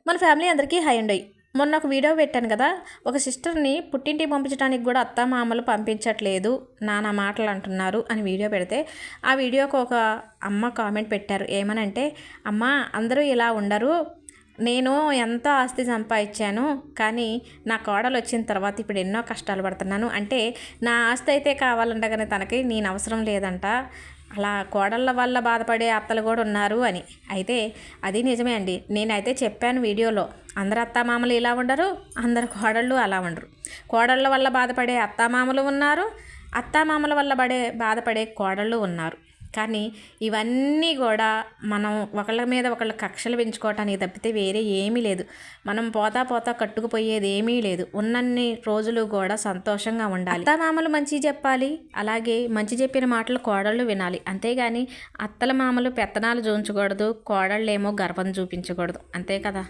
మన ఫ్యామిలీ అందరికీ హై అండి. మొన్న ఒక వీడియో పెట్టాను కదా, ఒక సిస్టర్ని పుట్టింటికి పంపించడానికి కూడా అత్తామామలు పంపించట్లేదు నానా మాటలు అంటున్నారు అని వీడియో పెడితే, ఆ వీడియోకి ఒక అమ్మ కామెంట్ పెట్టారు. ఏమనంటే, అమ్మ అందరూ ఇలా ఉండరు, నేను ఎంతో ఆస్తి సంపాదించాను, కానీ నా కోడలు వచ్చిన తర్వాత ఇప్పుడు ఎన్నో కష్టాలు పడుతున్నాను. అంటే నా ఆస్తి అయితే కావాలంట, కానీ తనకి నేను అవసరం లేదంట. అలా కోడళ్ళ వల్ల బాధపడే అత్తలు కూడా ఉన్నారు అని. అయితే అది నిజమే అండి. నేనైతే చెప్పాను వీడియోలో, అందరు అత్తామామలు ఇలా ఉండరు, అందరు కోడళ్ళు అలా ఉండరు. కోడళ్ళ వల్ల బాధపడే అత్తామామలు ఉన్నారు, అత్తామామల వల్ల బాధపడే కోడళ్ళు ఉన్నారు. కానీ ఇవన్నీ కూడా మనం ఒకళ్ళ మీద ఒకళ్ళ కక్షలు పెంచుకోవటానికి తప్పితే వేరే ఏమీ లేదు. మనం పోతా పోతా కట్టుకుపోయేది ఏమీ లేదు. ఉన్నన్ని రోజులు కూడా సంతోషంగా ఉండాలి. అత్తామామలు మంచి చెప్పాలి, అలాగే మంచి చెప్పిన మాటలు కోడళ్ళు వినాలి. అంతేగాని అత్తల మామలు పెత్తనాలు చూపించకూడదు, కోడళ్ళేమో గర్వం చూపించకూడదు. అంతే కదా.